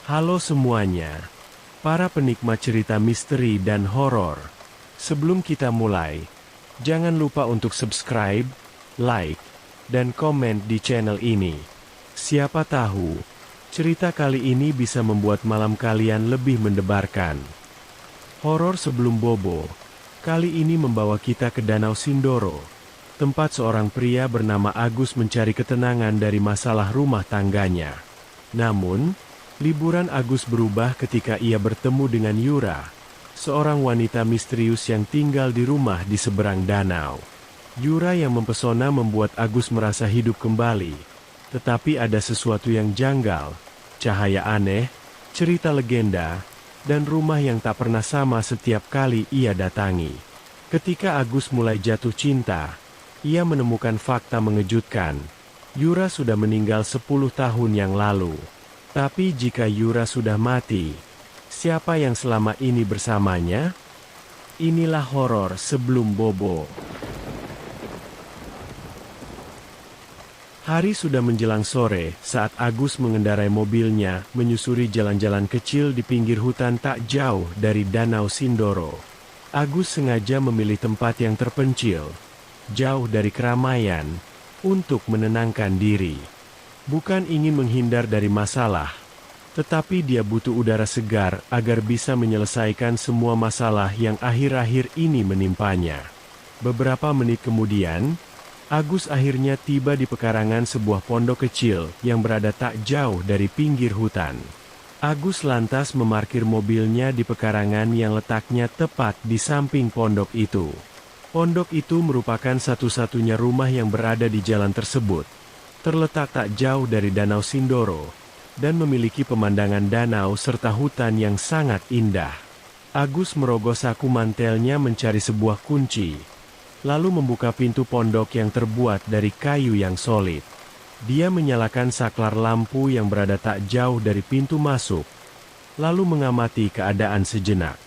Halo semuanya, para penikmat cerita misteri dan horor. Sebelum kita mulai, jangan lupa untuk subscribe, like, dan komen di channel ini. Siapa tahu, cerita kali ini bisa membuat malam kalian lebih mendebarkan. Horor sebelum bobo, kali ini membawa kita ke Danau Sindoro, tempat seorang pria bernama Agus mencari ketenangan dari masalah rumah tangganya. Namun, liburan Agus berubah ketika ia bertemu dengan Yura, seorang wanita misterius yang tinggal di rumah di seberang danau. Yura yang mempesona membuat Agus merasa hidup kembali. Tetapi ada sesuatu yang janggal, cahaya aneh, cerita legenda, dan rumah yang tak pernah sama setiap kali ia datangi. Ketika Agus mulai jatuh cinta, ia menemukan fakta mengejutkan. Yura sudah meninggal 10 tahun yang lalu. Tapi jika Yura sudah mati, siapa yang selama ini bersamanya? Inilah horor sebelum bobo. Hari sudah menjelang sore saat Agus mengendarai mobilnya menyusuri jalan-jalan kecil di pinggir hutan tak jauh dari Danau Sindoro. Agus sengaja memilih tempat yang terpencil, jauh dari keramaian, untuk menenangkan diri. Bukan ingin menghindar dari masalah, tetapi dia butuh udara segar agar bisa menyelesaikan semua masalah yang akhir-akhir ini menimpanya. Beberapa menit kemudian, Agus akhirnya tiba di pekarangan sebuah pondok kecil yang berada tak jauh dari pinggir hutan. Agus lantas memarkir mobilnya di pekarangan yang letaknya tepat di samping pondok itu. Pondok itu merupakan satu-satunya rumah yang berada di jalan tersebut. Terletak tak jauh dari Danau Sindoro, dan memiliki pemandangan danau serta hutan yang sangat indah. Agus merogoh saku mantelnya mencari sebuah kunci, lalu membuka pintu pondok yang terbuat dari kayu yang solid. Dia menyalakan saklar lampu yang berada tak jauh dari pintu masuk, lalu mengamati keadaan sejenak.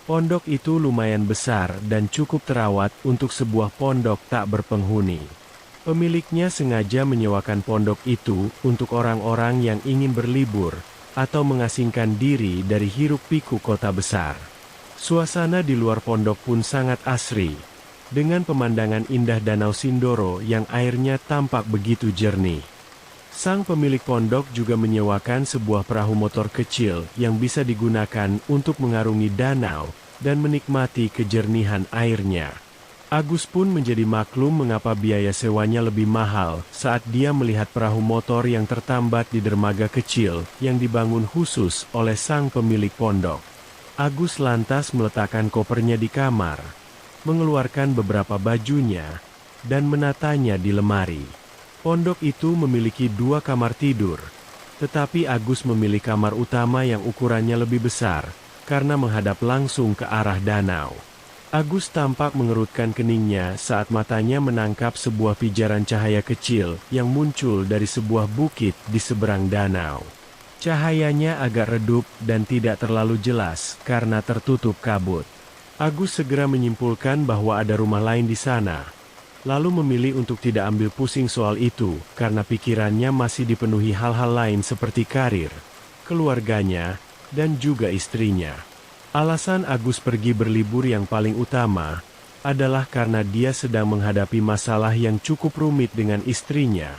Pondok itu lumayan besar dan cukup terawat untuk sebuah pondok tak berpenghuni. Pemiliknya sengaja menyewakan pondok itu untuk orang-orang yang ingin berlibur atau mengasingkan diri dari hiruk-pikuk kota besar. Suasana di luar pondok pun sangat asri, dengan pemandangan indah Danau Sindoro yang airnya tampak begitu jernih. Sang pemilik pondok juga menyewakan sebuah perahu motor kecil yang bisa digunakan untuk mengarungi danau dan menikmati kejernihan airnya. Agus pun menjadi maklum mengapa biaya sewanya lebih mahal saat dia melihat perahu motor yang tertambat di dermaga kecil yang dibangun khusus oleh sang pemilik pondok. Agus lantas meletakkan kopernya di kamar, mengeluarkan beberapa bajunya, dan menatanya di lemari. Pondok itu memiliki 2 kamar tidur, tetapi Agus memilih kamar utama yang ukurannya lebih besar, karena menghadap langsung ke arah danau. Agus tampak mengerutkan keningnya saat matanya menangkap sebuah pijaran cahaya kecil yang muncul dari sebuah bukit di seberang danau. Cahayanya agak redup dan tidak terlalu jelas karena tertutup kabut. Agus segera menyimpulkan bahwa ada rumah lain di sana, lalu memilih untuk tidak ambil pusing soal itu karena pikirannya masih dipenuhi hal-hal lain seperti karir, keluarganya, dan juga istrinya. Alasan Agus pergi berlibur yang paling utama adalah karena dia sedang menghadapi masalah yang cukup rumit dengan istrinya,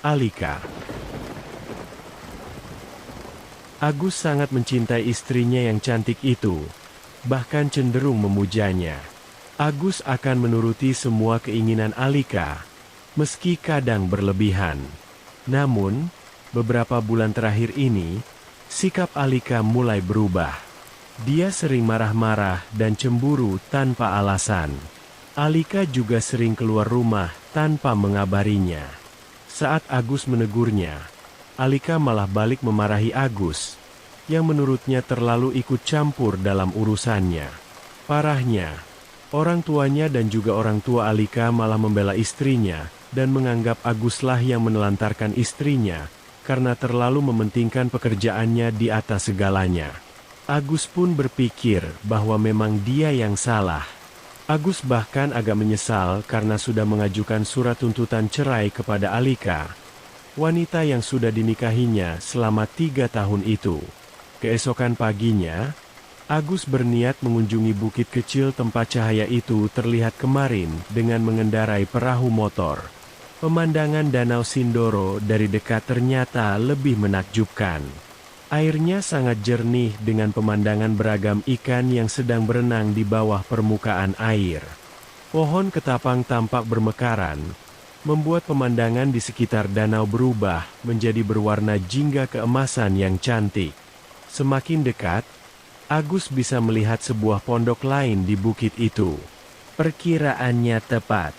Alika. Agus sangat mencintai istrinya yang cantik itu, bahkan cenderung memujanya. Agus akan menuruti semua keinginan Alika, meski kadang berlebihan. Namun, beberapa bulan terakhir ini, sikap Alika mulai berubah. Dia sering marah-marah dan cemburu tanpa alasan. Alika juga sering keluar rumah tanpa mengabarinya. Saat Agus menegurnya, Alika malah balik memarahi Agus, yang menurutnya terlalu ikut campur dalam urusannya. Parahnya, orang tuanya dan juga orang tua Alika malah membela istrinya, dan menganggap Aguslah yang menelantarkan istrinya, karena terlalu mementingkan pekerjaannya di atas segalanya. Agus pun berpikir bahwa memang dia yang salah. Agus bahkan agak menyesal karena sudah mengajukan surat tuntutan cerai kepada Alika, wanita yang sudah dinikahinya selama 3 tahun itu. Keesokan paginya, Agus berniat mengunjungi bukit kecil tempat cahaya itu terlihat kemarin dengan mengendarai perahu motor. Pemandangan Danau Sindoro dari dekat ternyata lebih menakjubkan. Airnya sangat jernih dengan pemandangan beragam ikan yang sedang berenang di bawah permukaan air. Pohon ketapang tampak bermekaran, membuat pemandangan di sekitar danau berubah menjadi berwarna jingga keemasan yang cantik. Semakin dekat, Agus bisa melihat sebuah pondok lain di bukit itu. Perkiraannya tepat.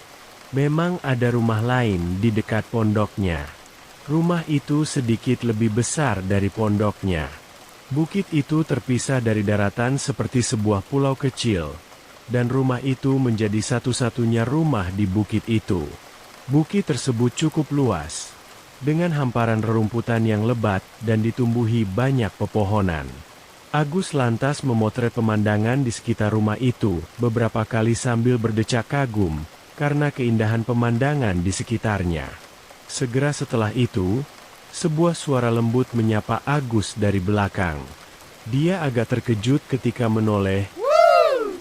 Memang ada rumah lain di dekat pondoknya. Rumah itu sedikit lebih besar dari pondoknya. Bukit itu terpisah dari daratan seperti sebuah pulau kecil, dan rumah itu menjadi satu-satunya rumah di bukit itu. Bukit tersebut cukup luas, dengan hamparan rerumputan yang lebat dan ditumbuhi banyak pepohonan. Agus lantas memotret pemandangan di sekitar rumah itu beberapa kali sambil berdecak kagum, karena keindahan pemandangan di sekitarnya. Segera setelah itu, sebuah suara lembut menyapa Agus dari belakang. Dia agak terkejut ketika menoleh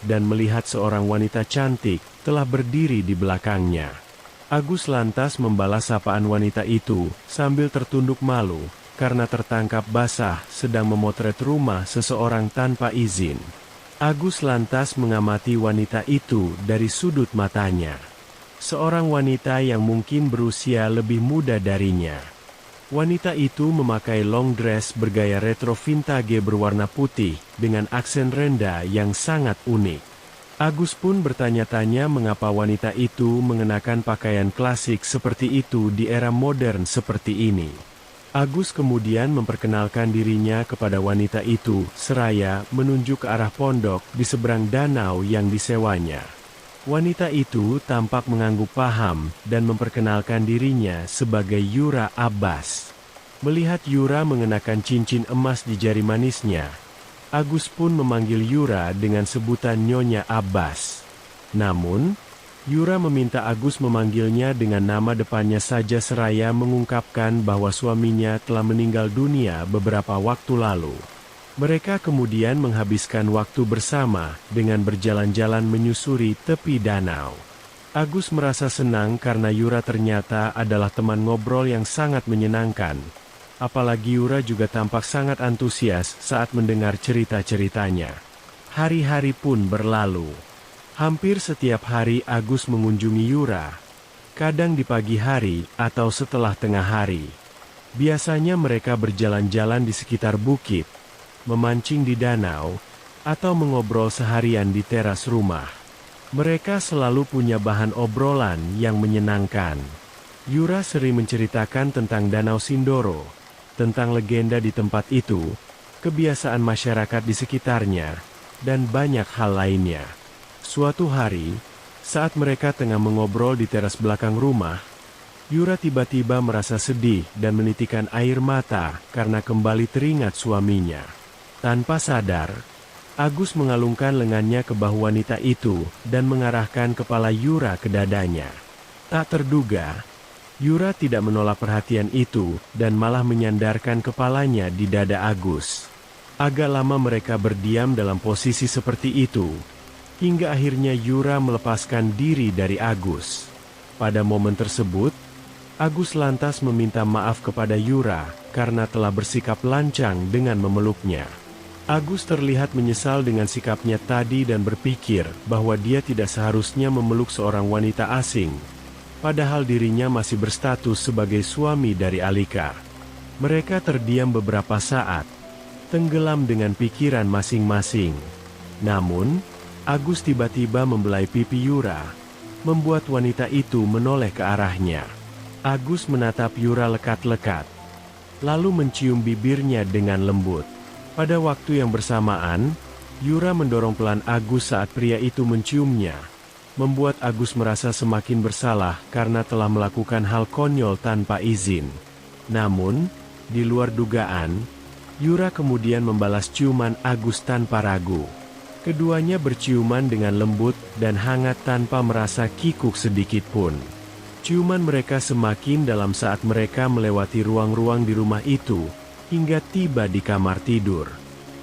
dan melihat seorang wanita cantik telah berdiri di belakangnya. Agus lantas membalas sapaan wanita itu sambil tertunduk malu karena tertangkap basah sedang memotret rumah seseorang tanpa izin. Agus lantas mengamati wanita itu dari sudut matanya. Seorang wanita yang mungkin berusia lebih muda darinya. Wanita itu memakai long dress bergaya retro vintage berwarna putih dengan aksen rendah yang sangat unik. Agus pun bertanya-tanya mengapa wanita itu mengenakan pakaian klasik seperti itu di era modern seperti ini. Agus kemudian memperkenalkan dirinya kepada wanita itu seraya menunjuk ke arah pondok di seberang danau yang disewanya. Wanita itu tampak mengangguk paham dan memperkenalkan dirinya sebagai Yura Abbas. Melihat Yura mengenakan cincin emas di jari manisnya, Agus pun memanggil Yura dengan sebutan Nyonya Abbas. Namun, Yura meminta Agus memanggilnya dengan nama depannya saja seraya mengungkapkan bahwa suaminya telah meninggal dunia beberapa waktu lalu. Mereka kemudian menghabiskan waktu bersama dengan berjalan-jalan menyusuri tepi danau. Agus merasa senang karena Yura ternyata adalah teman ngobrol yang sangat menyenangkan. Apalagi Yura juga tampak sangat antusias saat mendengar cerita-ceritanya. Hari-hari pun berlalu. Hampir setiap hari Agus mengunjungi Yura. Kadang di pagi hari atau setelah tengah hari. Biasanya mereka berjalan-jalan di sekitar bukit, memancing di danau, atau mengobrol seharian di teras rumah. Mereka selalu punya bahan obrolan yang menyenangkan. Yura sering menceritakan tentang Danau Sindoro, tentang legenda di tempat itu, kebiasaan masyarakat di sekitarnya, dan banyak hal lainnya. Suatu hari, saat mereka tengah mengobrol di teras belakang rumah, Yura tiba-tiba merasa sedih dan menitikan air mata karena kembali teringat suaminya. Tanpa sadar, Agus mengalungkan lengannya ke bahu wanita itu dan mengarahkan kepala Yura ke dadanya. Tak terduga, Yura tidak menolak perhatian itu dan malah menyandarkan kepalanya di dada Agus. Agak lama mereka berdiam dalam posisi seperti itu, hingga akhirnya Yura melepaskan diri dari Agus. Pada momen tersebut, Agus lantas meminta maaf kepada Yura karena telah bersikap lancang dengan memeluknya. Agus terlihat menyesal dengan sikapnya tadi dan berpikir bahwa dia tidak seharusnya memeluk seorang wanita asing, padahal dirinya masih berstatus sebagai suami dari Alika. Mereka terdiam beberapa saat, tenggelam dengan pikiran masing-masing. Namun, Agus tiba-tiba membelai pipi Yura, membuat wanita itu menoleh ke arahnya. Agus menatap Yura lekat-lekat, lalu mencium bibirnya dengan lembut. Pada waktu yang bersamaan, Yura mendorong pelan Agus saat pria itu menciumnya, membuat Agus merasa semakin bersalah karena telah melakukan hal konyol tanpa izin. Namun, di luar dugaan, Yura kemudian membalas ciuman Agus tanpa ragu. Keduanya berciuman dengan lembut dan hangat tanpa merasa kikuk sedikit pun. Ciuman mereka semakin dalam saat mereka melewati ruang-ruang di rumah itu, hingga tiba di kamar tidur.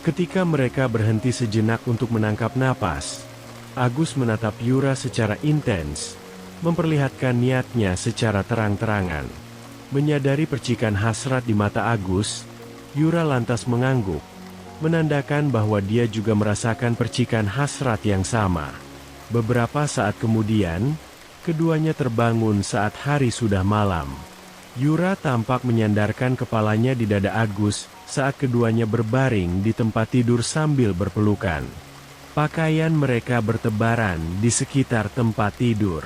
Ketika mereka berhenti sejenak untuk menangkap napas, Agus menatap Yura secara intens, memperlihatkan niatnya secara terang-terangan. Menyadari percikan hasrat di mata Agus, Yura lantas mengangguk, menandakan bahwa dia juga merasakan percikan hasrat yang sama. Beberapa saat kemudian, keduanya terbangun saat hari sudah malam. Yura tampak menyandarkan kepalanya di dada Agus saat keduanya berbaring di tempat tidur sambil berpelukan. Pakaian mereka bertebaran di sekitar tempat tidur.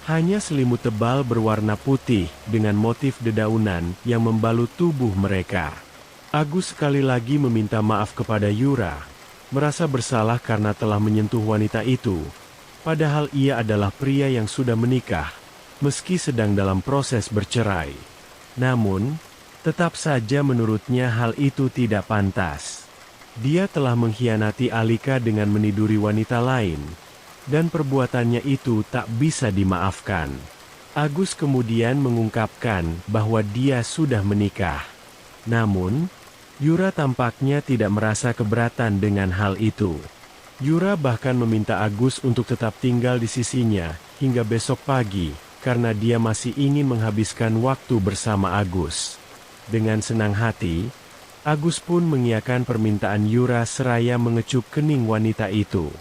Hanya selimut tebal berwarna putih dengan motif dedaunan yang membalut tubuh mereka. Agus sekali lagi meminta maaf kepada Yura, merasa bersalah karena telah menyentuh wanita itu, padahal ia adalah pria yang sudah menikah, meski sedang dalam proses bercerai. Namun, tetap saja menurutnya hal itu tidak pantas. Dia telah mengkhianati Alika dengan meniduri wanita lain, dan perbuatannya itu tak bisa dimaafkan. Agus kemudian mengungkapkan bahwa dia sudah menikah. Namun, Yura tampaknya tidak merasa keberatan dengan hal itu. Yura bahkan meminta Agus untuk tetap tinggal di sisinya hingga besok pagi, karena dia masih ingin menghabiskan waktu bersama Agus. Dengan senang hati, Agus pun mengiyakan permintaan Yura seraya mengecup kening wanita itu.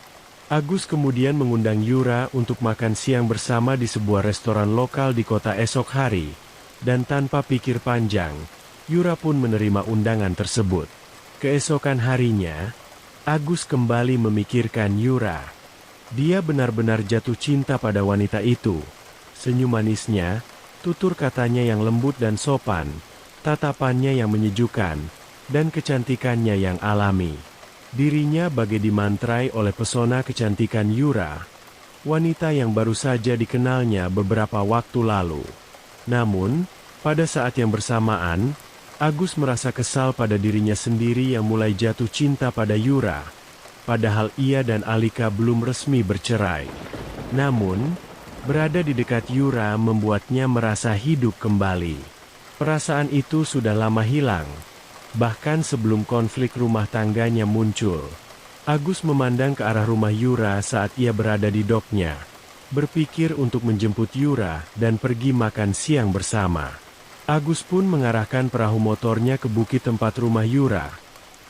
Agus kemudian mengundang Yura untuk makan siang bersama di sebuah restoran lokal di kota esok hari, dan tanpa pikir panjang, Yura pun menerima undangan tersebut. Keesokan harinya, Agus kembali memikirkan Yura. Dia benar-benar jatuh cinta pada wanita itu. Senyum manisnya, tutur katanya yang lembut dan sopan, tatapannya yang menyejukkan, dan kecantikannya yang alami. Dirinya bagai dimantrai oleh pesona kecantikan Yura, wanita yang baru saja dikenalnya beberapa waktu lalu. Namun, pada saat yang bersamaan, Agus merasa kesal pada dirinya sendiri yang mulai jatuh cinta pada Yura, padahal ia dan Alika belum resmi bercerai. Namun, berada di dekat Yura membuatnya merasa hidup kembali. Perasaan itu sudah lama hilang, bahkan sebelum konflik rumah tangganya muncul. Agus memandang ke arah rumah Yura saat ia berada di doknya, berpikir untuk menjemput Yura dan pergi makan siang bersama. Agus pun mengarahkan perahu motornya ke bukit tempat rumah Yura,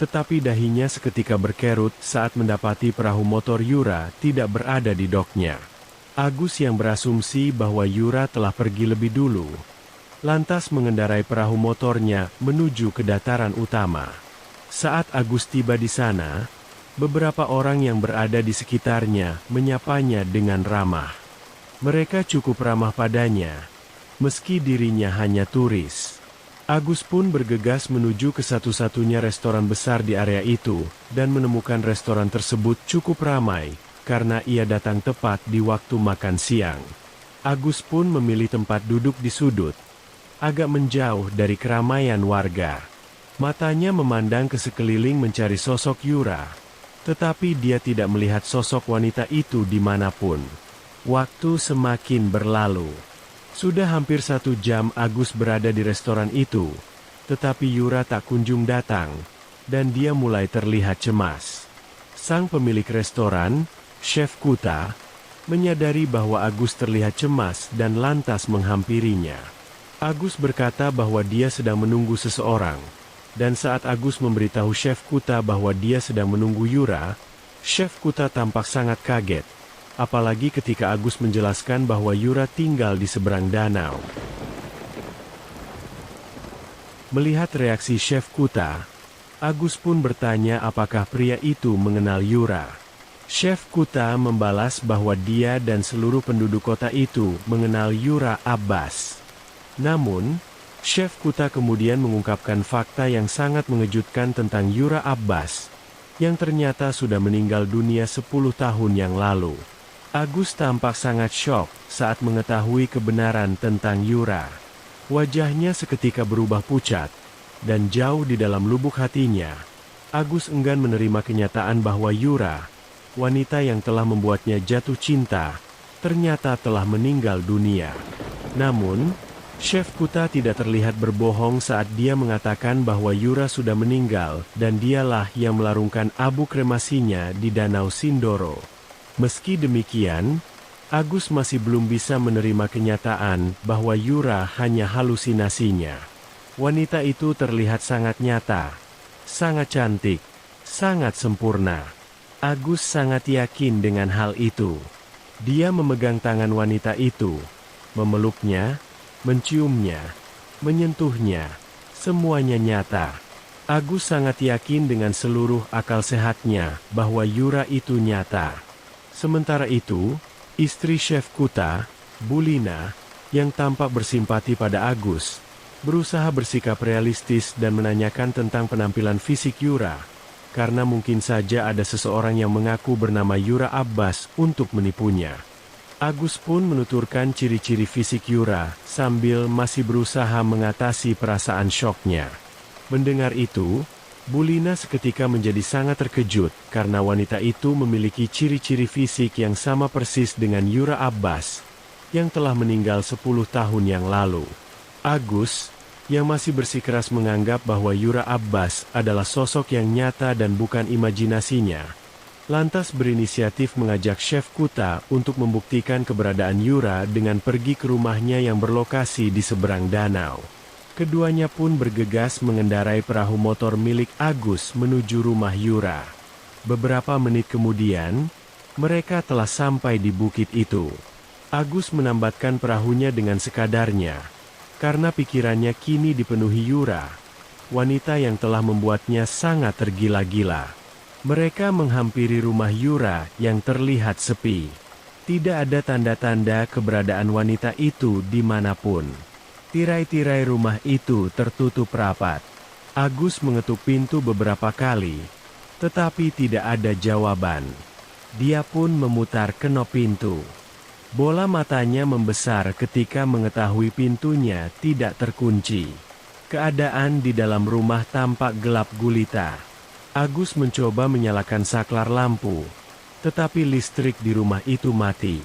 tetapi dahinya seketika berkerut saat mendapati perahu motor Yura tidak berada di doknya. Agus yang berasumsi bahwa Yura telah pergi lebih dulu, lantas mengendarai perahu motornya menuju ke dataran utama. Saat Agus tiba di sana, beberapa orang yang berada di sekitarnya menyapanya dengan ramah. Mereka cukup ramah padanya, meski dirinya hanya turis. Agus pun bergegas menuju ke satu-satunya restoran besar di area itu, dan menemukan restoran tersebut cukup ramai, karena ia datang tepat di waktu makan siang. Agus pun memilih tempat duduk di sudut, agak menjauh dari keramaian warga. Matanya memandang ke sekeliling mencari sosok Yura, tetapi dia tidak melihat sosok wanita itu dimanapun. Waktu semakin berlalu. Sudah hampir 1 jam Agus berada di restoran itu, tetapi Yura tak kunjung datang, dan dia mulai terlihat cemas. Sang pemilik restoran, Chef Kuta, menyadari bahwa Agus terlihat cemas dan lantas menghampirinya. Agus berkata bahwa dia sedang menunggu seseorang, dan saat Agus memberitahu Chef Kuta bahwa dia sedang menunggu Yura, Chef Kuta tampak sangat kaget, apalagi ketika Agus menjelaskan bahwa Yura tinggal di seberang danau. Melihat reaksi Chef Kuta, Agus pun bertanya apakah pria itu mengenal Yura. Chef Kuta membalas bahwa dia dan seluruh penduduk kota itu mengenal Yura Abbas. Namun, Chef Kuta kemudian mengungkapkan fakta yang sangat mengejutkan tentang Yura Abbas, yang ternyata sudah meninggal dunia 10 tahun yang lalu. Agus tampak sangat syok saat mengetahui kebenaran tentang Yura. Wajahnya seketika berubah pucat, dan jauh di dalam lubuk hatinya, Agus enggan menerima kenyataan bahwa Yura, wanita yang telah membuatnya jatuh cinta, ternyata telah meninggal dunia. Namun, Chef Kuta tidak terlihat berbohong saat dia mengatakan bahwa Yura sudah meninggal, dan dialah yang melarungkan abu kremasinya di Danau Sindoro. Meski demikian, Agus masih belum bisa menerima kenyataan bahwa Yura hanya halusinasinya. Wanita itu terlihat sangat nyata, sangat cantik, sangat sempurna. Agus sangat yakin dengan hal itu. Dia memegang tangan wanita itu, memeluknya, menciumnya, menyentuhnya, semuanya nyata. Agus sangat yakin dengan seluruh akal sehatnya bahwa Yura itu nyata. Sementara itu, istri Chef Kuta, Bulina, yang tampak bersimpati pada Agus, berusaha bersikap realistis dan menanyakan tentang penampilan fisik Yura, karena mungkin saja ada seseorang yang mengaku bernama Yura Abbas untuk menipunya. Agus pun menuturkan ciri-ciri fisik Yura, sambil masih berusaha mengatasi perasaan syoknya. Mendengar itu, Bulina seketika menjadi sangat terkejut, karena wanita itu memiliki ciri-ciri fisik yang sama persis dengan Yura Abbas, yang telah meninggal 10 tahun yang lalu. Agus, yang masih bersikeras menganggap bahwa Yura Abbas adalah sosok yang nyata dan bukan imajinasinya, lantas berinisiatif mengajak Chef Kuta untuk membuktikan keberadaan Yura dengan pergi ke rumahnya yang berlokasi di seberang danau. Keduanya pun bergegas mengendarai perahu motor milik Agus menuju rumah Yura. Beberapa menit kemudian, mereka telah sampai di bukit itu. Agus menambatkan perahunya dengan sekadarnya, karena pikirannya kini dipenuhi Yura, wanita yang telah membuatnya sangat tergila-gila. Mereka menghampiri rumah Yura yang terlihat sepi. Tidak ada tanda-tanda keberadaan wanita itu dimanapun. Tirai-tirai rumah itu tertutup rapat. Agus mengetuk pintu beberapa kali, tetapi tidak ada jawaban. Dia pun memutar kenop pintu. Bola matanya membesar ketika mengetahui pintunya tidak terkunci. Keadaan di dalam rumah tampak gelap gulita. Agus mencoba menyalakan saklar lampu, tetapi listrik di rumah itu mati.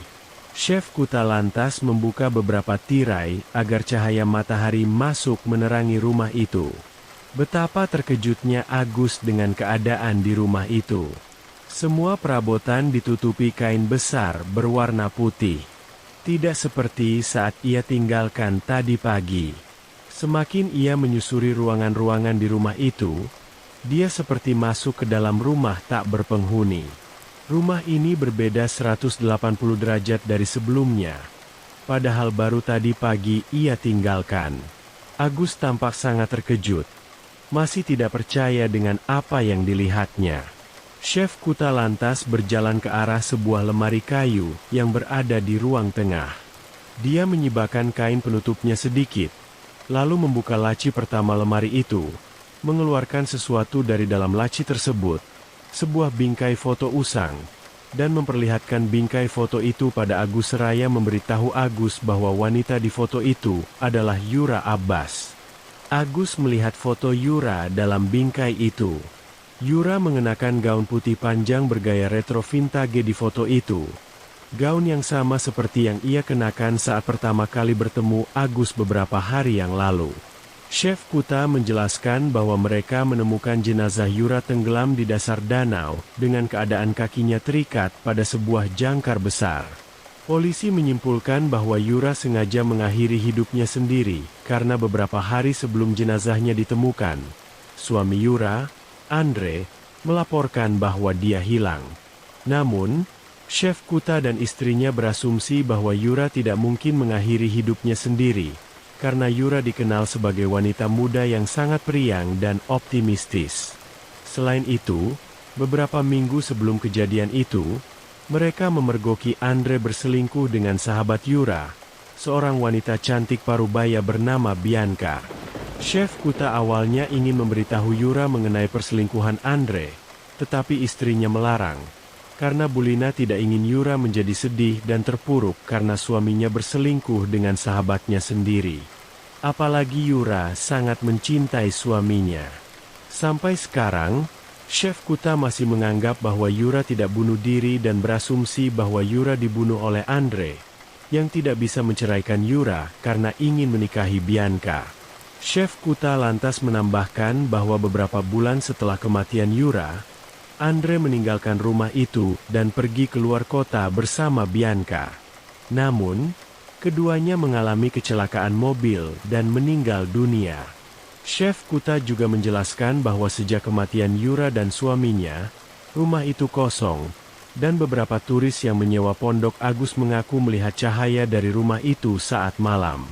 Chef Kuta lantas membuka beberapa tirai agar cahaya matahari masuk menerangi rumah itu. Betapa terkejutnya Agus dengan keadaan di rumah itu. Semua perabotan ditutupi kain besar berwarna putih. Tidak seperti saat ia tinggalkan tadi pagi. Semakin ia menyusuri ruangan-ruangan di rumah itu, dia seperti masuk ke dalam rumah tak berpenghuni. Rumah ini berbeda 180 derajat dari sebelumnya. Padahal baru tadi pagi ia tinggalkan. Agus tampak sangat terkejut. Masih tidak percaya dengan apa yang dilihatnya. Chef Kuta lantas berjalan ke arah sebuah lemari kayu yang berada di ruang tengah. Dia menyibakkan kain penutupnya sedikit, lalu membuka laci pertama lemari itu, mengeluarkan sesuatu dari dalam laci tersebut, sebuah bingkai foto usang, dan memperlihatkan bingkai foto itu pada Agus seraya memberitahu Agus bahwa wanita di foto itu adalah Yura Abbas. Agus melihat foto Yura dalam bingkai itu. Yura mengenakan gaun putih panjang bergaya retro vintage di foto itu. Gaun yang sama seperti yang ia kenakan saat pertama kali bertemu Agus beberapa hari yang lalu. Chef Kuta menjelaskan bahwa mereka menemukan jenazah Yura tenggelam di dasar danau, dengan keadaan kakinya terikat pada sebuah jangkar besar. Polisi menyimpulkan bahwa Yura sengaja mengakhiri hidupnya sendiri, karena beberapa hari sebelum jenazahnya ditemukan, suami Yura, Andre, melaporkan bahwa dia hilang. Namun, Chef Kuta dan istrinya berasumsi bahwa Yura tidak mungkin mengakhiri hidupnya sendiri, karena Yura dikenal sebagai wanita muda yang sangat periang dan optimistis. Selain itu, beberapa minggu sebelum kejadian itu, mereka memergoki Andre berselingkuh dengan sahabat Yura, seorang wanita cantik parubaya bernama Bianca. Chef Kuta awalnya ingin memberitahu Yura mengenai perselingkuhan Andre, tetapi istrinya melarang, karena Bulina tidak ingin Yura menjadi sedih dan terpuruk karena suaminya berselingkuh dengan sahabatnya sendiri. Apalagi Yura sangat mencintai suaminya. Sampai sekarang, Chef Kuta masih menganggap bahwa Yura tidak bunuh diri dan berasumsi bahwa Yura dibunuh oleh Andre. yang tidak bisa menceraikan Yura karena ingin menikahi Bianca. Chef Kuta lantas menambahkan bahwa beberapa bulan setelah kematian Yura, Andre meninggalkan rumah itu dan pergi keluar kota bersama Bianca. Namun, keduanya mengalami kecelakaan mobil dan meninggal dunia. Chef Kuta juga menjelaskan bahwa sejak kematian Yura dan suaminya, rumah itu kosong, dan beberapa turis yang menyewa pondok Agus mengaku melihat cahaya dari rumah itu saat malam.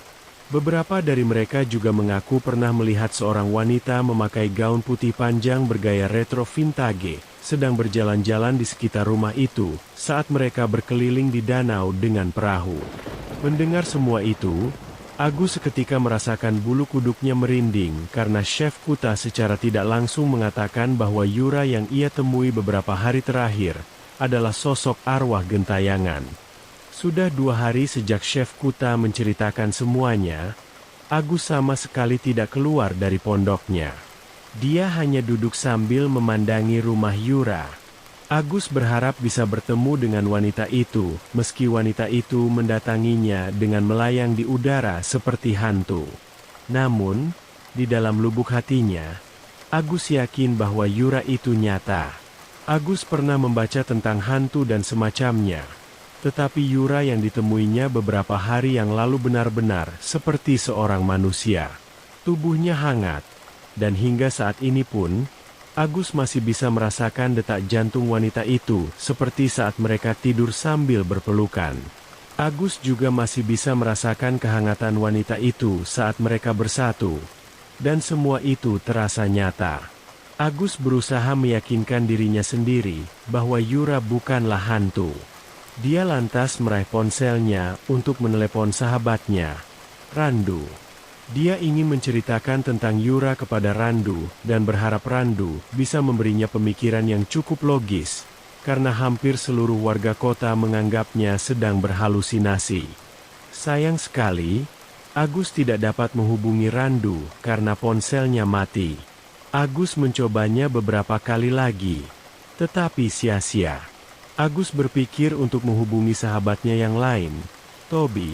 Beberapa dari mereka juga mengaku pernah melihat seorang wanita memakai gaun putih panjang bergaya retro vintage, sedang berjalan-jalan di sekitar rumah itu, saat mereka berkeliling di danau dengan perahu. Mendengar semua itu, Agus seketika merasakan bulu kuduknya merinding karena Chef Kuta secara tidak langsung mengatakan bahwa Yura yang ia temui beberapa hari terakhir adalah sosok arwah gentayangan. Sudah 2 hari sejak Chef Kuta menceritakan semuanya, Agus sama sekali tidak keluar dari pondoknya. Dia hanya duduk sambil memandangi rumah Yura. Agus berharap bisa bertemu dengan wanita itu, meski wanita itu mendatanginya dengan melayang di udara seperti hantu. Namun, di dalam lubuk hatinya, Agus yakin bahwa Yura itu nyata. Agus pernah membaca tentang hantu dan semacamnya. Tetapi Yura yang ditemuinya beberapa hari yang lalu benar-benar seperti seorang manusia. Tubuhnya hangat, dan hingga saat ini pun, Agus masih bisa merasakan detak jantung wanita itu seperti saat mereka tidur sambil berpelukan. Agus juga masih bisa merasakan kehangatan wanita itu saat mereka bersatu. Dan semua itu terasa nyata. Agus berusaha meyakinkan dirinya sendiri bahwa Yura bukanlah hantu. Dia lantas meraih ponselnya untuk menelepon sahabatnya, Randu. Dia ingin menceritakan tentang Yura kepada Randu dan berharap Randu bisa memberinya pemikiran yang cukup logis, karena hampir seluruh warga kota menganggapnya sedang berhalusinasi. Sayang sekali, Agus tidak dapat menghubungi Randu karena ponselnya mati. Agus mencobanya beberapa kali lagi, tetapi sia-sia. Agus berpikir untuk menghubungi sahabatnya yang lain, Toby.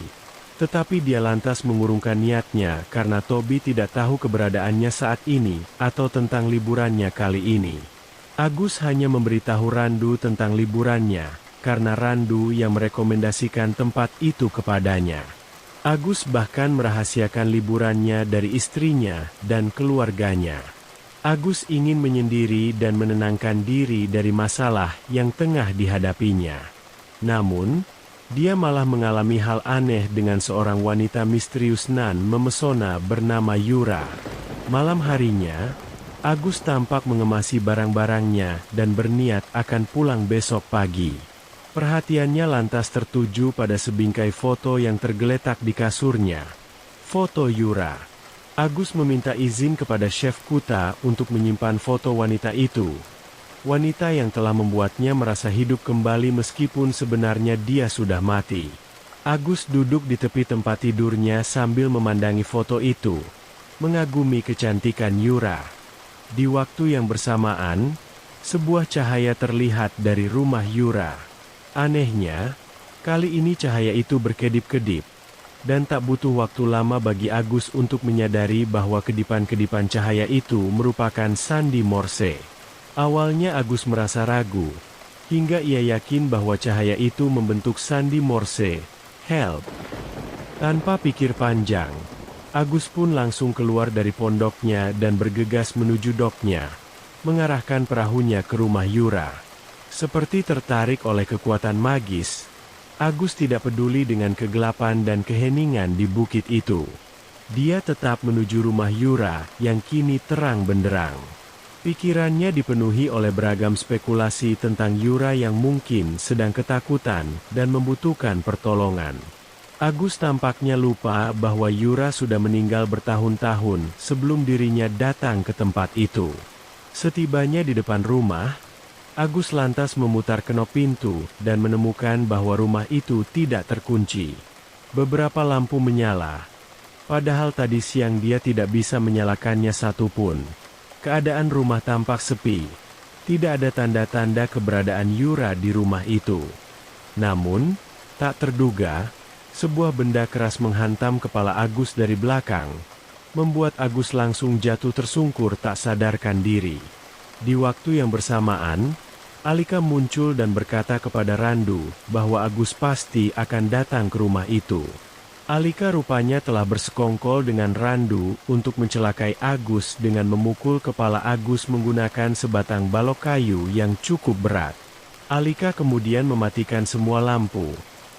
Tetapi dia lantas mengurungkan niatnya karena Toby tidak tahu keberadaannya saat ini atau tentang liburannya kali ini. Agus hanya memberitahu Randu tentang liburannya karena Randu yang merekomendasikan tempat itu kepadanya. Agus bahkan merahasiakan liburannya dari istrinya dan keluarganya. Agus ingin menyendiri dan menenangkan diri dari masalah yang tengah dihadapinya. Namun, dia malah mengalami hal aneh dengan seorang wanita misterius nan memesona bernama Yura. Malam harinya, Agus tampak mengemasi barang-barangnya dan berniat akan pulang besok pagi. Perhatiannya lantas tertuju pada sebingkai foto yang tergeletak di kasurnya. Foto Yura. Agus meminta izin kepada Chef Kuta untuk menyimpan foto wanita itu. Wanita yang telah membuatnya merasa hidup kembali meskipun sebenarnya dia sudah mati. Agus duduk di tepi tempat tidurnya sambil memandangi foto itu, mengagumi kecantikan Yura. Di waktu yang bersamaan, sebuah cahaya terlihat dari rumah Yura. Anehnya, kali ini cahaya itu berkedip-kedip. Dan tak butuh waktu lama bagi Agus untuk menyadari bahwa kedipan-kedipan cahaya itu merupakan sandi Morse. Awalnya Agus merasa ragu, hingga ia yakin bahwa cahaya itu membentuk sandi Morse, "Help." Tanpa pikir panjang, Agus pun langsung keluar dari pondoknya dan bergegas menuju doknya, mengarahkan perahunya ke rumah Yura. Seperti tertarik oleh kekuatan magis, Agus tidak peduli dengan kegelapan dan keheningan di bukit itu. Dia tetap menuju rumah Yura yang kini terang benderang. Pikirannya dipenuhi oleh beragam spekulasi tentang Yura yang mungkin sedang ketakutan dan membutuhkan pertolongan. Agus tampaknya lupa bahwa Yura sudah meninggal bertahun-tahun sebelum dirinya datang ke tempat itu. Setibanya di depan rumah, Agus lantas memutar kenop pintu dan menemukan bahwa rumah itu tidak terkunci. Beberapa lampu menyala, padahal tadi siang dia tidak bisa menyalakannya satupun. Keadaan rumah tampak sepi. Tidak ada tanda-tanda keberadaan Yura di rumah itu. Namun, tak terduga, Sebuah benda keras menghantam kepala Agus dari belakang, membuat Agus langsung jatuh tersungkur tak sadarkan diri. Di waktu yang bersamaan, Alika muncul dan berkata kepada Randu bahwa Agus pasti akan datang ke rumah itu. Alika rupanya telah bersekongkol dengan Randu untuk mencelakai Agus dengan memukul kepala Agus menggunakan sebatang balok kayu yang cukup berat. Alika kemudian mematikan semua lampu.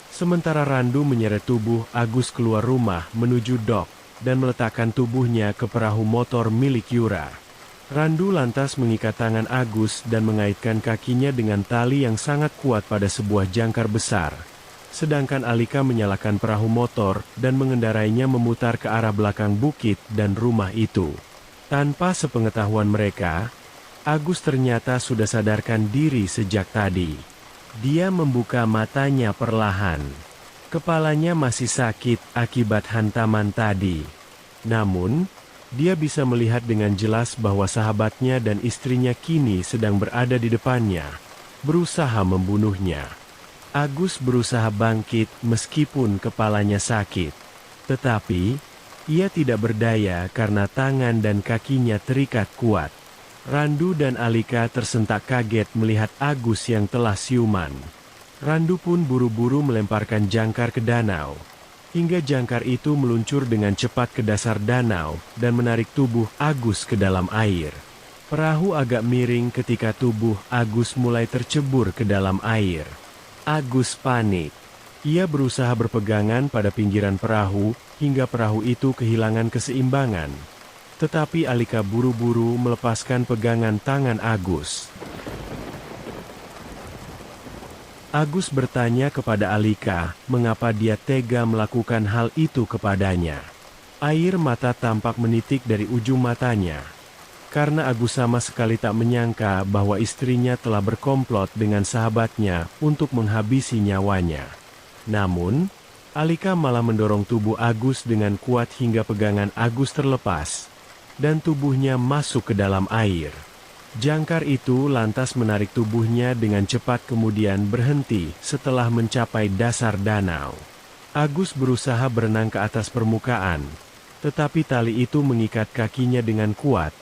Sementara Randu menyeret tubuh Agus keluar rumah menuju dok dan meletakkan tubuhnya ke perahu motor milik Yura. Randu lantas mengikat tangan Agus dan mengaitkan kakinya dengan tali yang sangat kuat pada sebuah jangkar besar. Sedangkan Alika menyalakan perahu motor dan mengendarainya memutar ke arah belakang bukit dan rumah itu. Tanpa sepengetahuan mereka, Agus ternyata sudah sadarkan diri sejak tadi. Dia membuka matanya perlahan. Kepalanya masih sakit akibat hantaman tadi. Namun, dia bisa melihat dengan jelas bahwa sahabatnya dan istrinya kini sedang berada di depannya, berusaha membunuhnya. Agus berusaha bangkit meskipun kepalanya sakit. Tetapi, ia tidak berdaya karena tangan dan kakinya terikat kuat. Randu dan Alika tersentak kaget melihat Agus yang telah siuman. Randu pun buru-buru melemparkan jangkar ke danau. Hingga jangkar itu meluncur dengan cepat ke dasar danau dan menarik tubuh Agus ke dalam air. Perahu agak miring ketika tubuh Agus mulai tercebur ke dalam air. Agus panik. Ia berusaha berpegangan pada pinggiran perahu hingga perahu itu kehilangan keseimbangan. Tetapi Alika buru-buru melepaskan pegangan tangan Agus. Agus bertanya kepada Alika, mengapa dia tega melakukan hal itu kepadanya. Air mata tampak menitik dari ujung matanya. Karena Agus sama sekali tak menyangka bahwa istrinya telah berkomplot dengan sahabatnya untuk menghabisi nyawanya. Namun, Alika malah mendorong tubuh Agus dengan kuat hingga pegangan Agus terlepas, dan tubuhnya masuk ke dalam air. Jangkar itu lantas menarik tubuhnya dengan cepat kemudian berhenti setelah mencapai dasar danau. Agus berusaha berenang ke atas permukaan, tetapi tali itu mengikat kakinya dengan kuat,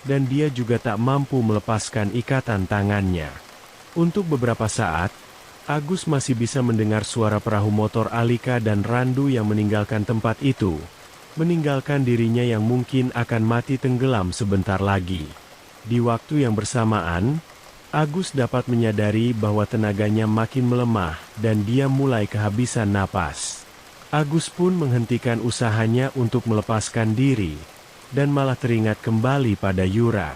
dan dia juga tak mampu melepaskan ikatan tangannya. Untuk beberapa saat, Agus masih bisa mendengar suara perahu motor Alika dan Randu yang meninggalkan tempat itu, meninggalkan dirinya yang mungkin akan mati tenggelam sebentar lagi. Di waktu yang bersamaan, Agus dapat menyadari bahwa tenaganya makin melemah dan dia mulai kehabisan napas. Agus pun menghentikan usahanya untuk melepaskan diri, dan malah teringat kembali pada Yura.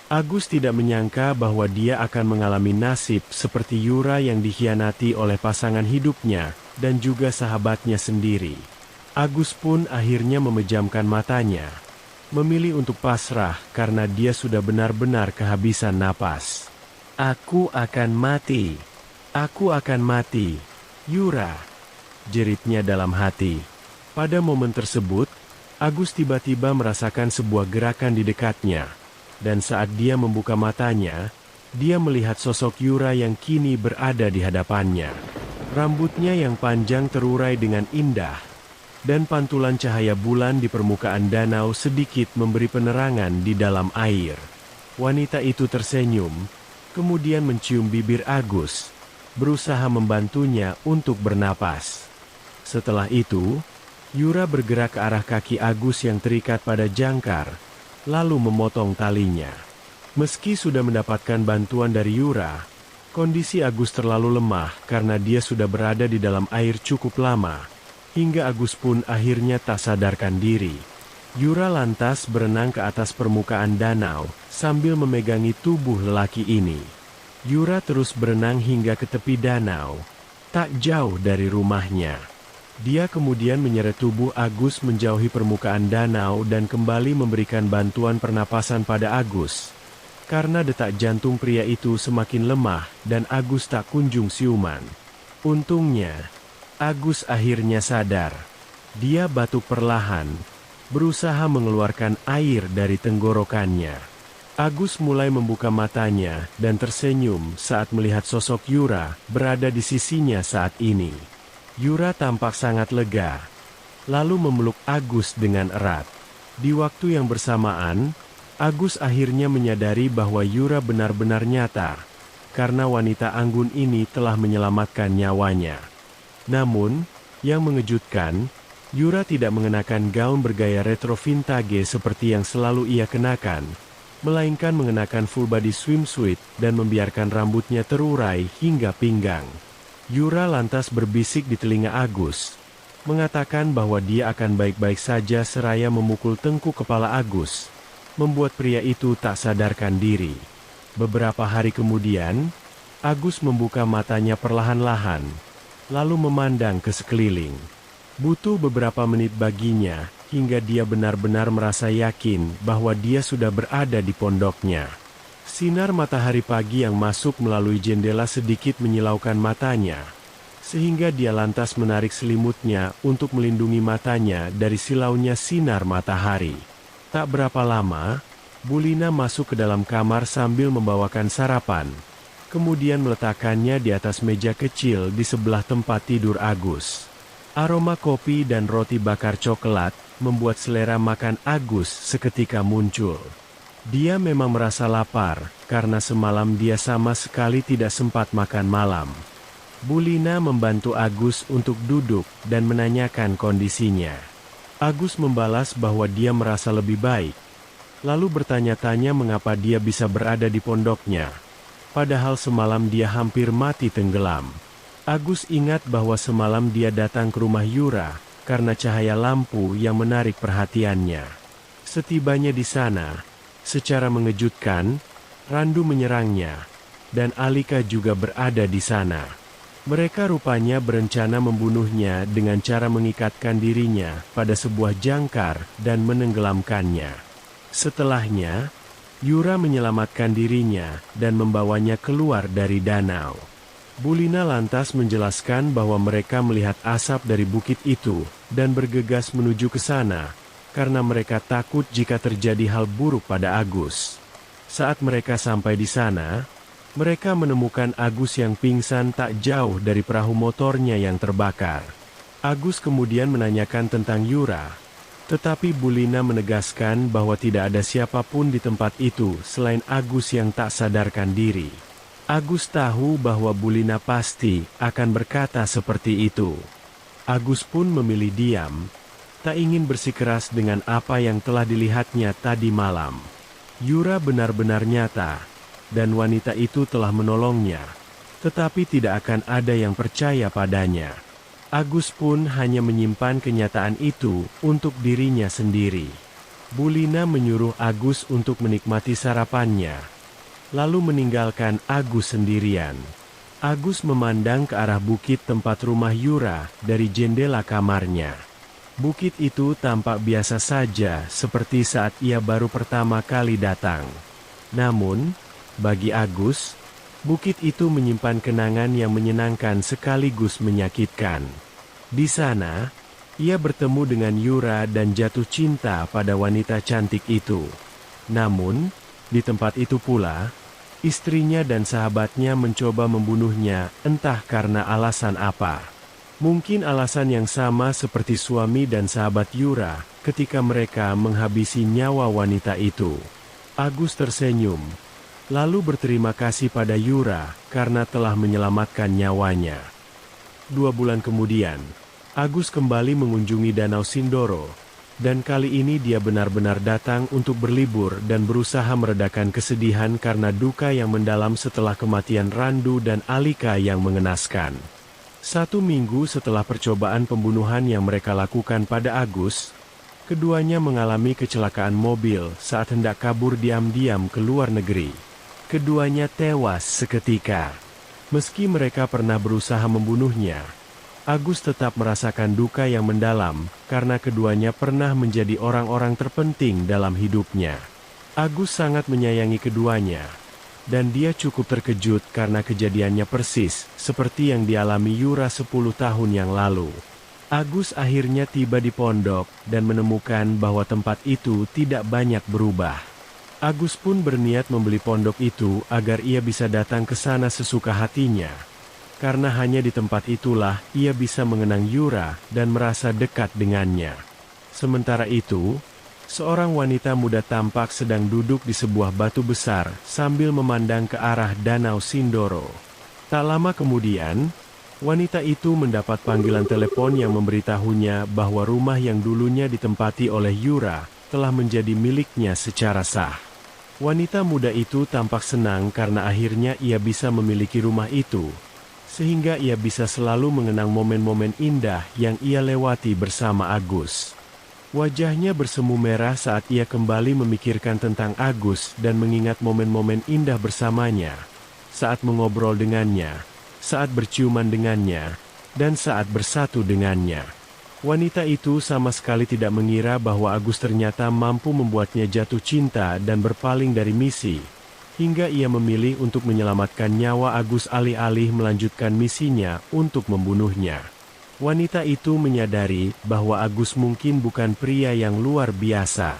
Agus tidak menyangka bahwa dia akan mengalami nasib seperti Yura yang dikhianati oleh pasangan hidupnya dan juga sahabatnya sendiri. Agus pun akhirnya memejamkan matanya, memilih untuk pasrah karena dia sudah benar-benar kehabisan napas. "Aku akan mati. Aku akan mati, Yura," jeritnya dalam hati. Pada momen tersebut, Agus tiba-tiba merasakan sebuah gerakan di dekatnya, dan saat dia membuka matanya, dia melihat sosok Yura yang kini berada di hadapannya. Rambutnya yang panjang terurai dengan indah, dan pantulan cahaya bulan di permukaan danau sedikit memberi penerangan di dalam air. Wanita itu tersenyum, kemudian mencium bibir Agus, berusaha membantunya untuk bernapas. Setelah itu, Yura bergerak ke arah kaki Agus yang terikat pada jangkar, lalu memotong talinya. Meski sudah mendapatkan bantuan dari Yura, kondisi Agus terlalu lemah karena dia sudah berada di dalam air cukup lama, hingga Agus pun akhirnya tak sadarkan diri. Yura lantas berenang ke atas permukaan danau, sambil memegangi tubuh lelaki ini. Yura terus berenang hingga ke tepi danau, tak jauh dari rumahnya. Dia kemudian menyeret tubuh Agus menjauhi permukaan danau dan kembali memberikan bantuan pernapasan pada Agus. Karena detak jantung pria itu semakin lemah dan Agus tak kunjung siuman. Untungnya, Agus akhirnya sadar. Dia batuk perlahan, berusaha mengeluarkan air dari tenggorokannya. Agus mulai membuka matanya dan tersenyum saat melihat sosok Yura berada di sisinya saat ini. Yura tampak sangat lega, lalu memeluk Agus dengan erat. Di waktu yang bersamaan, Agus akhirnya menyadari bahwa Yura benar-benar nyata, karena wanita anggun ini telah menyelamatkan nyawanya. Namun, yang mengejutkan, Yura tidak mengenakan gaun bergaya retro vintage seperti yang selalu ia kenakan, melainkan mengenakan full body swimsuit dan membiarkan rambutnya terurai hingga pinggang. Yura lantas berbisik di telinga Agus, mengatakan bahwa dia akan baik-baik saja seraya memukul tengkuk kepala Agus, membuat pria itu tak sadarkan diri. Beberapa hari kemudian, Agus membuka matanya perlahan-lahan, lalu memandang ke sekeliling. Butuh beberapa menit baginya, hingga dia benar-benar merasa yakin bahwa dia sudah berada di pondoknya. Sinar matahari pagi yang masuk melalui jendela sedikit menyilaukan matanya, sehingga dia lantas menarik selimutnya untuk melindungi matanya dari silaunya sinar matahari. Tak berapa lama, Bulina masuk ke dalam kamar sambil membawakan sarapan, kemudian meletakkannya di atas meja kecil di sebelah tempat tidur Agus. Aroma kopi dan roti bakar coklat membuat selera makan Agus seketika muncul. Dia memang merasa lapar, karena semalam dia sama sekali tidak sempat makan malam. Bulina membantu Agus untuk duduk dan menanyakan kondisinya. Agus membalas bahwa dia merasa lebih baik, lalu bertanya-tanya mengapa dia bisa berada di pondoknya, padahal semalam dia hampir mati tenggelam. Agus ingat bahwa semalam dia datang ke rumah Yura, karena cahaya lampu yang menarik perhatiannya. Setibanya di sana, secara mengejutkan, Randu menyerangnya, dan Alika juga berada di sana. Mereka rupanya berencana membunuhnya dengan cara mengikatkan dirinya pada sebuah jangkar dan menenggelamkannya. Setelahnya, Yura menyelamatkan dirinya dan membawanya keluar dari danau. Bulina lantas menjelaskan bahwa mereka melihat asap dari bukit itu dan bergegas menuju ke sana, karena mereka takut jika terjadi hal buruk pada Agus. Saat mereka sampai di sana, mereka menemukan Agus yang pingsan tak jauh dari perahu motornya yang terbakar. Agus kemudian menanyakan tentang Yura, tetapi Bulina menegaskan bahwa tidak ada siapapun di tempat itu selain Agus yang tak sadarkan diri. Agus tahu bahwa Bulina pasti akan berkata seperti itu. Agus pun memilih diam, tak ingin bersikeras dengan apa yang telah dilihatnya tadi malam. Yura benar-benar nyata, dan wanita itu telah menolongnya, tetapi tidak akan ada yang percaya padanya. Agus pun hanya menyimpan kenyataan itu untuk dirinya sendiri. Bulina menyuruh Agus untuk menikmati sarapannya, lalu meninggalkan Agus sendirian. Agus memandang ke arah bukit tempat rumah Yura dari jendela kamarnya. Bukit itu tampak biasa saja seperti saat ia baru pertama kali datang. Namun, bagi Agus, bukit itu menyimpan kenangan yang menyenangkan sekaligus menyakitkan. Di sana, ia bertemu dengan Yura dan jatuh cinta pada wanita cantik itu. Namun, di tempat itu pula, istrinya dan sahabatnya mencoba membunuhnya, entah karena alasan apa. Mungkin alasan yang sama seperti suami dan sahabat Yura ketika mereka menghabisi nyawa wanita itu. Agus tersenyum, lalu berterima kasih pada Yura karena telah menyelamatkan nyawanya. 2 bulan kemudian, Agus kembali mengunjungi Danau Sindoro, dan kali ini dia benar-benar datang untuk berlibur dan berusaha meredakan kesedihan karena duka yang mendalam setelah kematian Randu dan Alika yang mengenaskan. 1 minggu setelah percobaan pembunuhan yang mereka lakukan pada Agus, keduanya mengalami kecelakaan mobil saat hendak kabur diam-diam ke luar negeri. Keduanya tewas seketika. Meski mereka pernah berusaha membunuhnya, Agus tetap merasakan duka yang mendalam, karena keduanya pernah menjadi orang-orang terpenting dalam hidupnya. Agus sangat menyayangi keduanya, dan dia cukup terkejut karena kejadiannya persis seperti yang dialami Yura 10 tahun yang lalu. Agus akhirnya tiba di pondok dan menemukan bahwa tempat itu tidak banyak berubah. Agus pun berniat membeli pondok itu agar ia bisa datang ke sana sesuka hatinya. karena hanya di tempat itulah ia bisa mengenang Yura dan merasa dekat dengannya. Sementara itu, seorang wanita muda tampak sedang duduk di sebuah batu besar sambil memandang ke arah Danau Sindoro. Tak lama kemudian, wanita itu mendapat panggilan telepon yang memberitahunya bahwa rumah yang dulunya ditempati oleh Yura telah menjadi miliknya secara sah. Wanita muda itu tampak senang karena akhirnya ia bisa memiliki rumah itu, sehingga ia bisa selalu mengenang momen-momen indah yang ia lewati bersama Agus. Wajahnya bersemu merah saat ia kembali memikirkan tentang Agus dan mengingat momen-momen indah bersamanya, saat mengobrol dengannya, saat berciuman dengannya, dan saat bersatu dengannya. Wanita itu sama sekali tidak mengira bahwa Agus ternyata mampu membuatnya jatuh cinta dan berpaling dari misi, hingga ia memilih untuk menyelamatkan nyawa Agus alih-alih melanjutkan misinya untuk membunuhnya. Wanita itu menyadari bahwa Agus mungkin bukan pria yang luar biasa.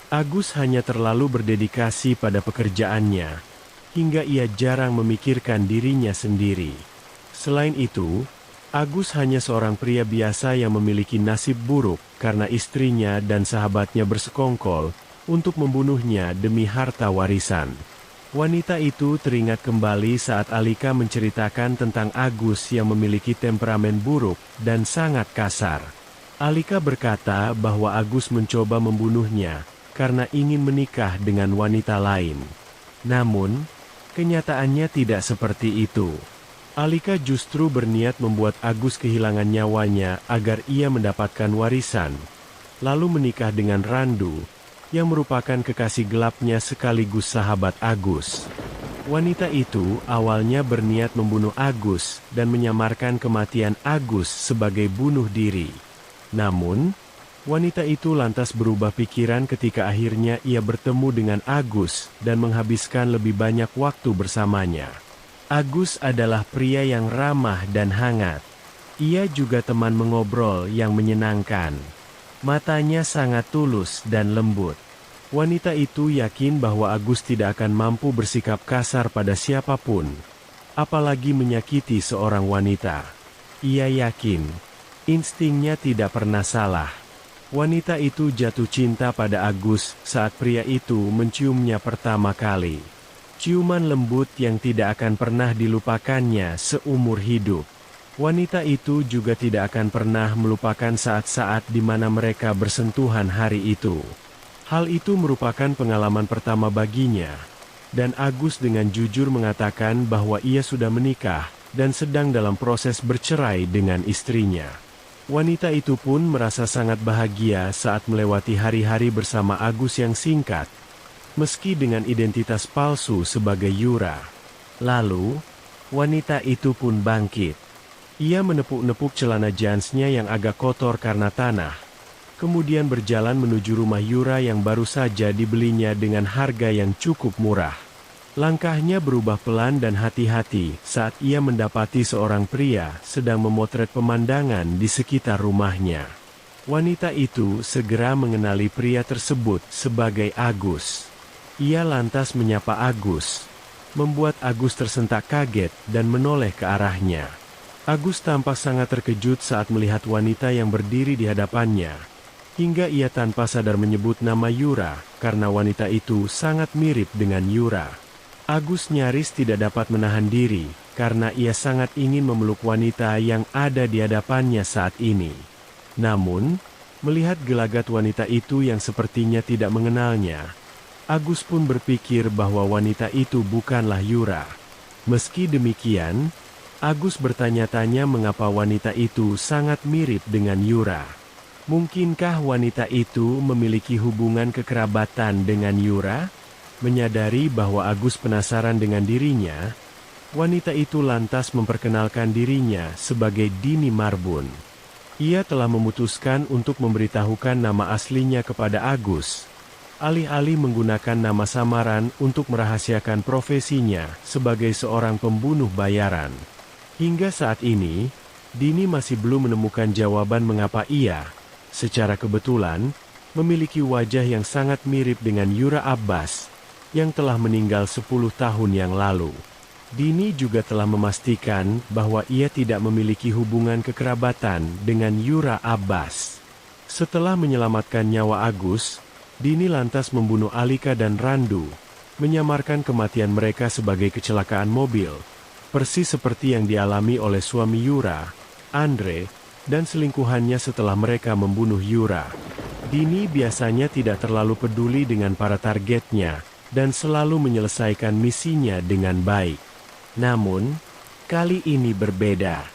Agus hanya terlalu berdedikasi pada pekerjaannya, hingga ia jarang memikirkan dirinya sendiri. Selain itu, Agus hanya seorang pria biasa yang memiliki nasib buruk karena istrinya dan sahabatnya bersekongkol untuk membunuhnya demi harta warisan. Wanita itu teringat kembali saat Alika menceritakan tentang Agus yang memiliki temperamen buruk dan sangat kasar. Alika berkata bahwa Agus mencoba membunuhnya karena ingin menikah dengan wanita lain. Namun, kenyataannya tidak seperti itu. Alika justru berniat membuat Agus kehilangan nyawanya agar ia mendapatkan warisan, lalu menikah dengan Randu, yang merupakan kekasih gelapnya sekaligus sahabat Agus. Wanita itu awalnya berniat membunuh Agus dan menyamarkan kematian Agus sebagai bunuh diri. Namun, wanita itu lantas berubah pikiran ketika akhirnya ia bertemu dengan Agus dan menghabiskan lebih banyak waktu bersamanya. Agus adalah pria yang ramah dan hangat. Ia juga teman mengobrol yang menyenangkan. Matanya sangat tulus dan lembut. Wanita itu yakin bahwa Agus tidak akan mampu bersikap kasar pada siapapun, apalagi menyakiti seorang wanita. Ia yakin, instingnya tidak pernah salah. Wanita itu jatuh cinta pada Agus saat pria itu menciumnya pertama kali. Ciuman lembut yang tidak akan pernah dilupakannya seumur hidup. Wanita itu juga tidak akan pernah melupakan saat-saat di mana mereka bersentuhan hari itu. Hal itu merupakan pengalaman pertama baginya, dan Agus dengan jujur mengatakan bahwa ia sudah menikah dan sedang dalam proses bercerai dengan istrinya. Wanita itu pun merasa sangat bahagia saat melewati hari-hari bersama Agus yang singkat, meski dengan identitas palsu sebagai Yura. Lalu, wanita itu pun bangkit. Ia menepuk-nepuk celana jeansnya yang agak kotor karena tanah, kemudian berjalan menuju rumah Yura yang baru saja dibelinya dengan harga yang cukup murah. Langkahnya berubah pelan dan hati-hati saat ia mendapati seorang pria sedang memotret pemandangan di sekitar rumahnya. Wanita itu segera mengenali pria tersebut sebagai Agus. Ia lantas menyapa Agus, membuat Agus tersentak kaget dan menoleh ke arahnya. Agus tampak sangat terkejut saat melihat wanita yang berdiri di hadapannya, hingga ia tanpa sadar menyebut nama Yura, karena wanita itu sangat mirip dengan Yura. Agus nyaris tidak dapat menahan diri, karena ia sangat ingin memeluk wanita yang ada di hadapannya saat ini. Namun, melihat gelagat wanita itu yang sepertinya tidak mengenalnya, Agus pun berpikir bahwa wanita itu bukanlah Yura. Meski demikian, Agus bertanya-tanya mengapa wanita itu sangat mirip dengan Yura. Mungkinkah wanita itu memiliki hubungan kekerabatan dengan Yura? Menyadari bahwa Agus penasaran dengan dirinya, wanita itu lantas memperkenalkan dirinya sebagai Dini Marbun. Ia telah memutuskan untuk memberitahukan nama aslinya kepada Agus, alih-alih menggunakan nama samaran untuk merahasiakan profesinya sebagai seorang pembunuh bayaran. Hingga saat ini, Dini masih belum menemukan jawaban mengapa ia, secara kebetulan, memiliki wajah yang sangat mirip dengan Yura Abbas, yang telah meninggal 10 tahun yang lalu. Dini juga telah memastikan bahwa ia tidak memiliki hubungan kekerabatan dengan Yura Abbas. Setelah menyelamatkan nyawa Agus, Dini lantas membunuh Alika dan Randu, menyamarkan kematian mereka sebagai kecelakaan mobil, persis seperti yang dialami oleh suami Yura, Andre, dan selingkuhannya setelah mereka membunuh Yura. Dini biasanya tidak terlalu peduli dengan para targetnya, dan selalu menyelesaikan misinya dengan baik. Namun, kali ini berbeda.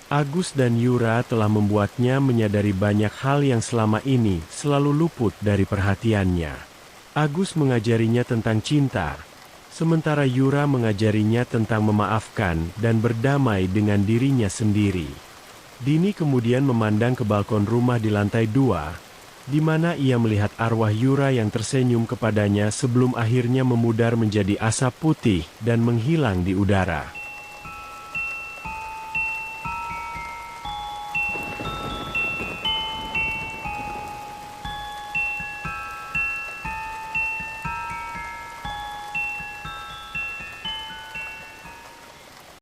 Agus dan Yura telah membuatnya menyadari banyak hal yang selama ini selalu luput dari perhatiannya. Agus mengajarinya tentang cinta, sementara Yura mengajarinya tentang memaafkan dan berdamai dengan dirinya sendiri. Dini kemudian memandang ke balkon rumah di lantai 2, di mana ia melihat arwah Yura yang tersenyum kepadanya sebelum akhirnya memudar menjadi asap putih dan menghilang di udara.